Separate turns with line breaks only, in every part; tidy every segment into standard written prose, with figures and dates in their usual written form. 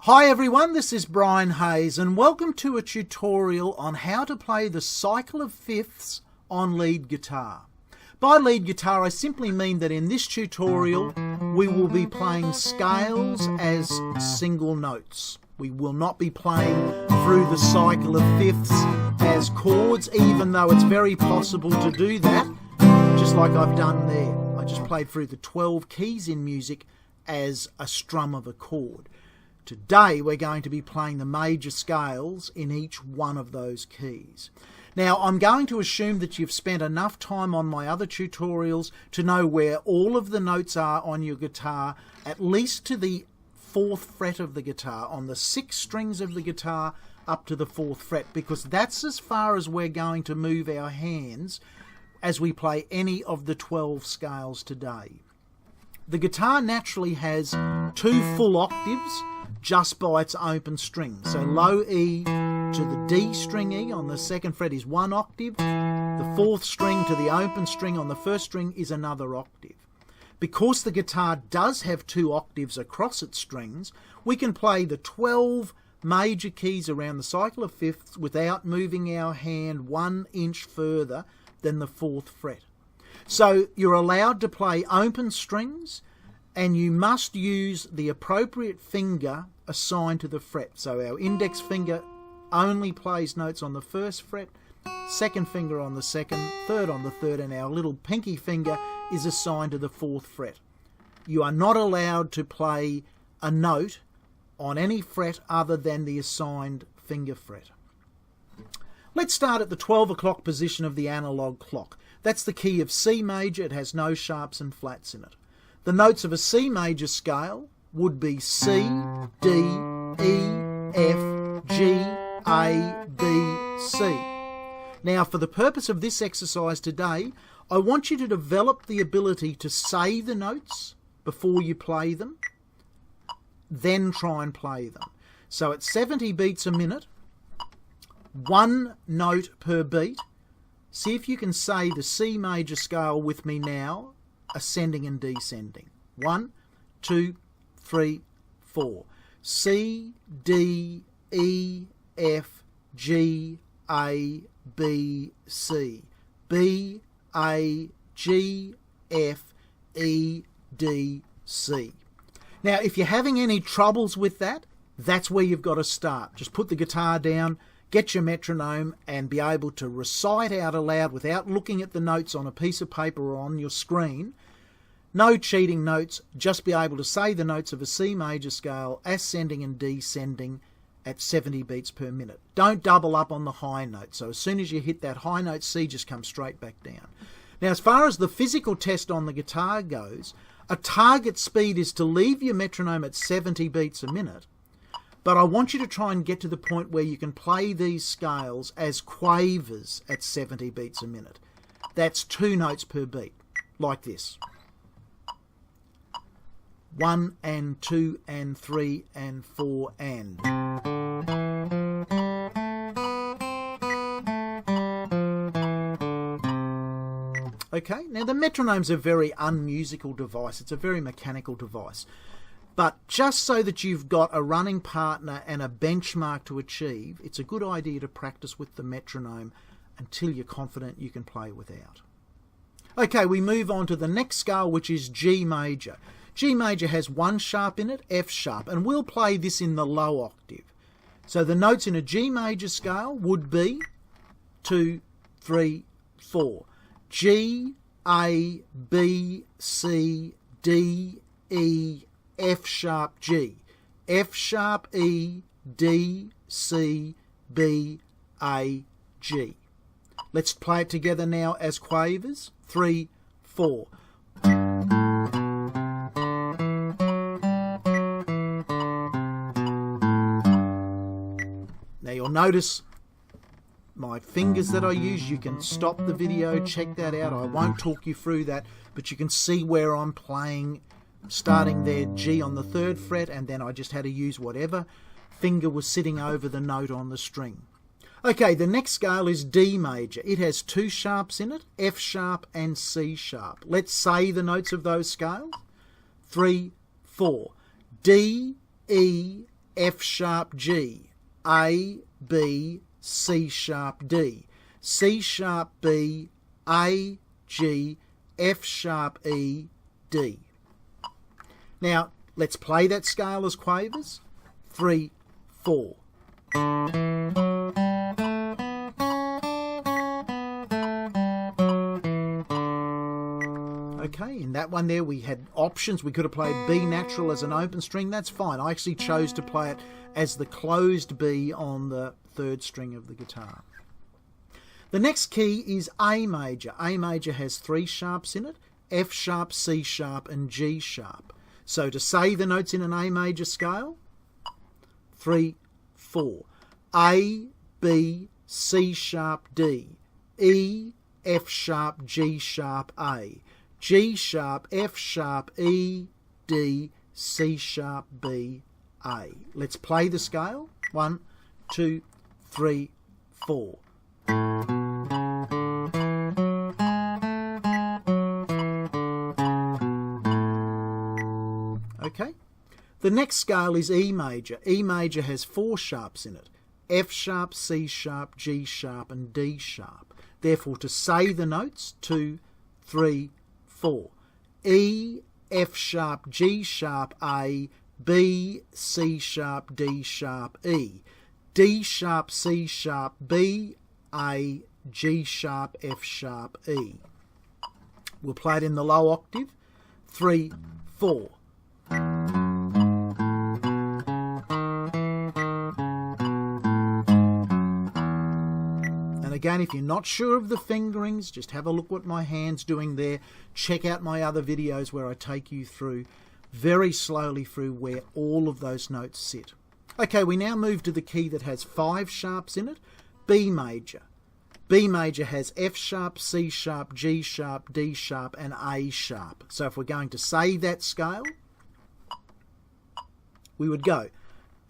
Hi everyone, this is Brian Hayes and welcome to a tutorial on how to play the cycle of fifths on lead guitar. By lead guitar I simply mean that in this tutorial we will be playing scales as single notes. We will not be playing through the cycle of fifths as chords, even though it's very possible to do that, just like I've done there. I just played through the 12 keys in music as a strum of a chord. Today we're going to be playing the major scales in each one of those keys. Now I'm going to assume that you've spent enough time on my other tutorials to know where all of the notes are on your guitar, at least to the 4th fret of the guitar, on the 6 strings of the guitar up to the 4th fret, because that's as far as we're going to move our hands as we play any of the 12 scales today. The guitar naturally has 2 full octaves just by its open string. So low E to the D string E on the 2nd fret is 1 octave. The 4th string to the open string on the 1st string is another octave. Because the guitar does have 2 octaves across its strings, we can play the 12 major keys around the cycle of fifths without moving our hand 1 inch further than the 4th fret. So you're allowed to play open strings, and you must use the appropriate finger assigned to the fret. So our index finger only plays notes on the 1st fret, 2nd finger on the 2nd, 3rd on the 3rd, and our little pinky finger is assigned to the 4th fret. You are not allowed to play a note on any fret other than the assigned finger fret. Let's start at the 12 o'clock position of the analog clock. That's the key of C major. It has no sharps and flats in it. The notes of a C major scale would be C, D, E, F, G, A, B, C. Now, for the purpose of this exercise today, I want you to develop the ability to say the notes before you play them, then try and play them. So at 70 beats a minute, 1 note per beat, see if you can say the C major scale with me now, ascending and descending. 1, 2, 3, 4. C, D, E, F, G, A, B, C. B, A, G, F, E, D, C. Now, if you're having any troubles with that, that's where you've got to start. Just put the guitar down, get your metronome, and be able to recite out aloud without looking at the notes on a piece of paper or on your screen. No cheating notes, just be able to say the notes of a C major scale, ascending and descending at 70 beats per minute. Don't double up on the high note, so as soon as you hit that high note C, just come straight back down. Now, as far as the physical test on the guitar goes, a target speed is to leave your metronome at 70 beats a minute, but I want you to try and get to the point where you can play these scales as quavers at 70 beats a minute. That's 2 notes per beat, like this. 1 and 2 and 3 and 4 and. Okay, now the metronome's a very unmusical device. It's a very mechanical device. But just so that you've got a running partner and a benchmark to achieve, it's a good idea to practice with the metronome until you're confident you can play without. Okay, we move on to the next scale, which is G major. G major has 1 sharp in it, F sharp, and we'll play this in the low octave. So the notes in a G major scale would be 2, 3, 4. G, A, B, C, D, E, F sharp, G. F sharp, E, D, C, B, A, G. Let's play it together now as quavers. 3, 4. Now you'll notice my fingers that I use. You can stop the video, check that out. I won't talk you through that, but you can see where I'm playing, starting there G on the 3rd fret, and then I just had to use whatever finger was sitting over the note on the string. Okay, the next scale is D major. It has 2 sharps in it, F sharp and C sharp. Let's say the notes of those scales. 3, 4. D, E, F sharp G, A, B, C sharp D, C sharp B, A, G, F sharp E, D. Now, let's play that scale as quavers. 3, 4. Okay, in that one there we had options. We could have played B natural as an open string. That's fine. I actually chose to play it as the closed B on the third string of the guitar. The next key is A major. A major has 3 sharps in it: F sharp, C sharp and G sharp. So to say the notes in an A major scale, 3, 4. A, B, C sharp, D, E, F sharp, G sharp, A, G sharp, F sharp, E, D, C sharp, B, A. Let's play the scale. 1, 2, 3, 4. Okay. The next scale is E major. E major has 4 sharps in it: F sharp, C sharp, G sharp and D sharp. Therefore, to say the notes, 2, 3, 4. E, F sharp, G sharp, A, B, C sharp, D sharp, E, D sharp, C sharp, B, A, G sharp, F sharp, E. We'll play it in the low octave. 3, 4. Again, if you're not sure of the fingerings, just have a look what my hand's doing there. Check out my other videos where I take you through very slowly through where all of those notes sit. Okay, we now move to the key that has 5 sharps in it, B major. B major has F sharp, C sharp, G sharp, D sharp and A sharp. So if we're going to say that scale, we would go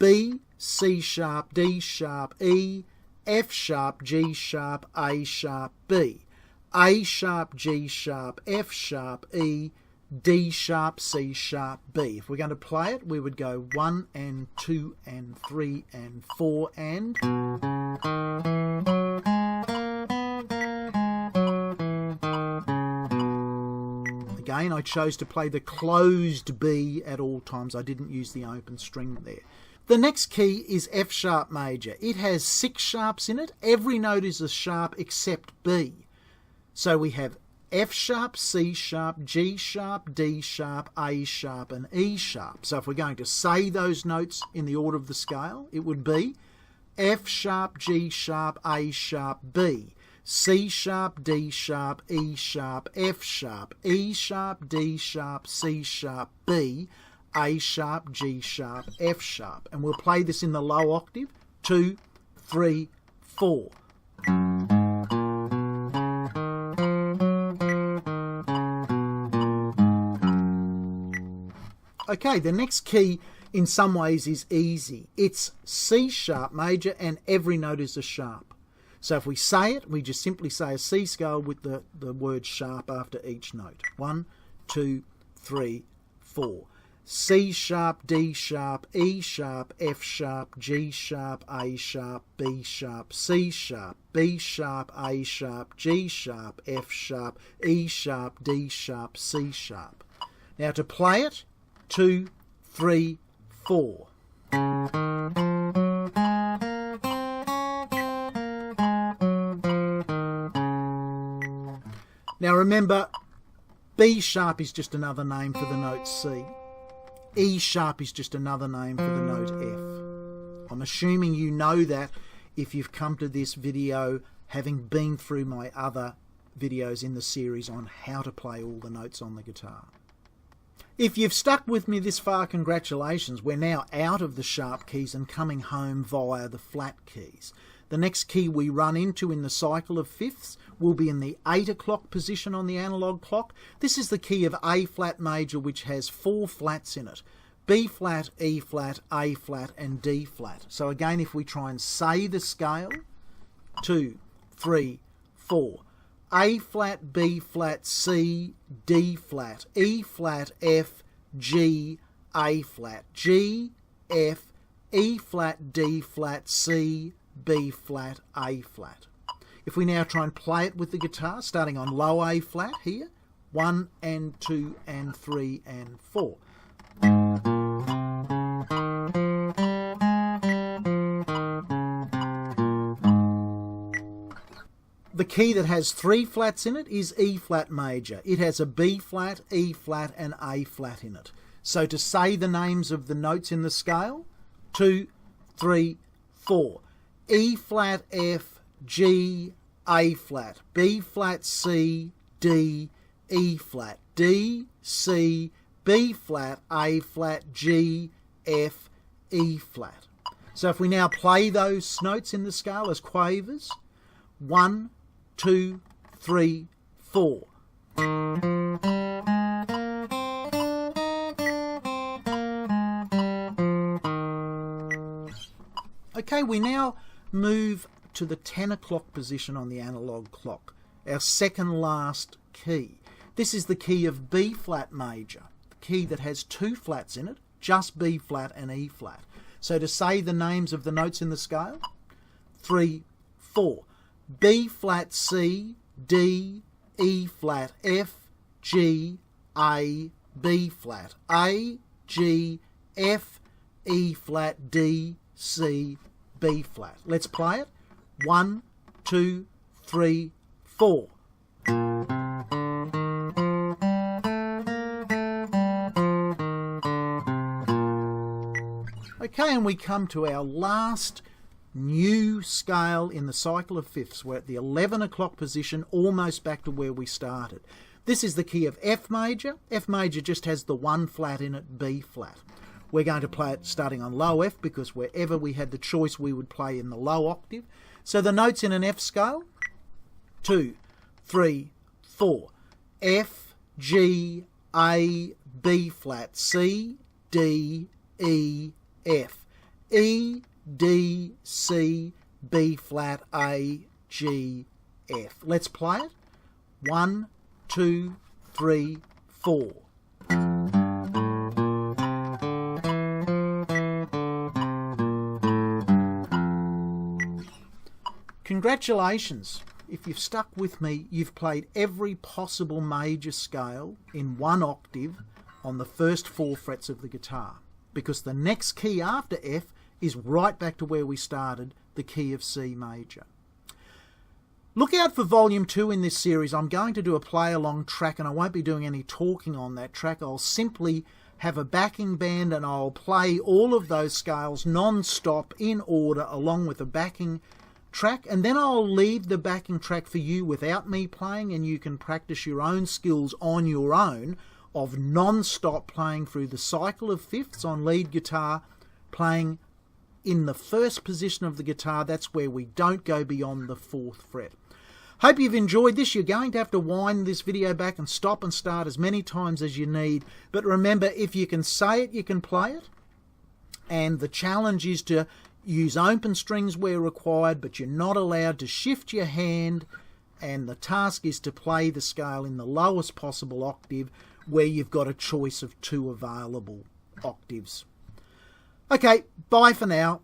B, C sharp, D sharp, E, F sharp, G sharp, A sharp, B, A sharp, G sharp, F sharp, E, D sharp, C sharp, B. If we're going to play it, we would go 1 and 2 and 3 and 4 and... Again, I chose to play the closed B at all times. I didn't use the open string there. The next key is F sharp major. It has 6 sharps in it. Every note is a sharp except B. So we have F sharp, C sharp, G sharp, D sharp, A sharp and E sharp. So if we're going to say those notes in the order of the scale, it would be F sharp, G sharp, A sharp, B, C sharp, D sharp, E sharp, F sharp, E sharp, D sharp, C sharp, B, A sharp, G sharp, F sharp. And we'll play this in the low octave. 2, 3, 4. Okay, the next key in some ways is easy. It's C sharp major and every note is a sharp. So if we say it, we just simply say a C scale with the word sharp after each note. 1, 2, 3, 4. C sharp, D sharp, E sharp, F sharp, G sharp, A sharp, B sharp, C sharp, B sharp, A sharp, G sharp, F sharp, E sharp, D sharp, C sharp. Now to play it, 2, 3, 4. Now remember, B sharp is just another name for the note C. E sharp is just another name for the note F. I'm assuming you know that if you've come to this video having been through my other videos in the series on how to play all the notes on the guitar. If you've stuck with me this far, congratulations. We're now out of the sharp keys and coming home via the flat keys. The next key we run into in the cycle of fifths will be in the 8 o'clock position on the analog clock. This is the key of A flat major, which has 4 flats in it. B flat, E flat, A flat and D flat. So again, if we try and say the scale, 2, 3, 4. A flat, B flat, C, D flat, E flat, F, G, A flat, G, F, E flat, D flat, C, B flat, A flat. If we now try and play it with the guitar, starting on low A flat here, 1 and 2 and 3 and 4. The key that has 3 flats in it is E flat major. It has a B flat, E flat and A flat in it. So to say the names of the notes in the scale, 2, 3, 4. E flat, F, G, A flat, B flat, C, D, E flat, D, C, B flat, A flat, G, F, E flat. So if we now play those notes in the scale as quavers, 1, 2, 3, 4. Okay, we now move to the 10 o'clock position on the analog clock, our second last key. This is the key of B flat major, the key that has 2 flats in it, just B flat and E flat. So to say the names of the notes in the scale, 3, 4. B flat, C, D, E flat, F, G, A, B flat, A, G, F, E flat, D, C, B flat. Let's play it. 1, 2, 3, 4. Okay, and we come to our last new scale in the cycle of fifths. We're at the 11 o'clock position, almost back to where we started. This is the key of F major. F major just has the 1 flat in it, B flat. We're going to play it starting on low F because wherever we had the choice we would play in the low octave. So the notes in an F scale, 2, 3, 4. F, G, A, B flat, C, D, E, F. E, D, C, B flat, A, G, F. Let's play it. 1, 2, 3, 4. Congratulations. If you've stuck with me, you've played every possible major scale in 1 octave on the first 4 frets of the guitar, because the next key after F is right back to where we started, the key of C major. Look out for volume 2 in this series. I'm going to do a play-along track, and I won't be doing any talking on that track. I'll simply have a backing band and I'll play all of those scales non-stop in order along with a backing track, and then I'll leave the backing track for you without me playing, and you can practice your own skills on your own of non-stop playing through the cycle of fifths on lead guitar, playing in the first position of the guitar. That's where we don't go beyond the 4th fret. Hope you've enjoyed this. You're going to have to wind this video back and stop and start as many times as you need. But remember, if you can say it, you can play it. And the challenge is to use open strings where required, but you're not allowed to shift your hand. And the task is to play the scale in the lowest possible octave where you've got a choice of 2 available octaves. Okay, bye for now.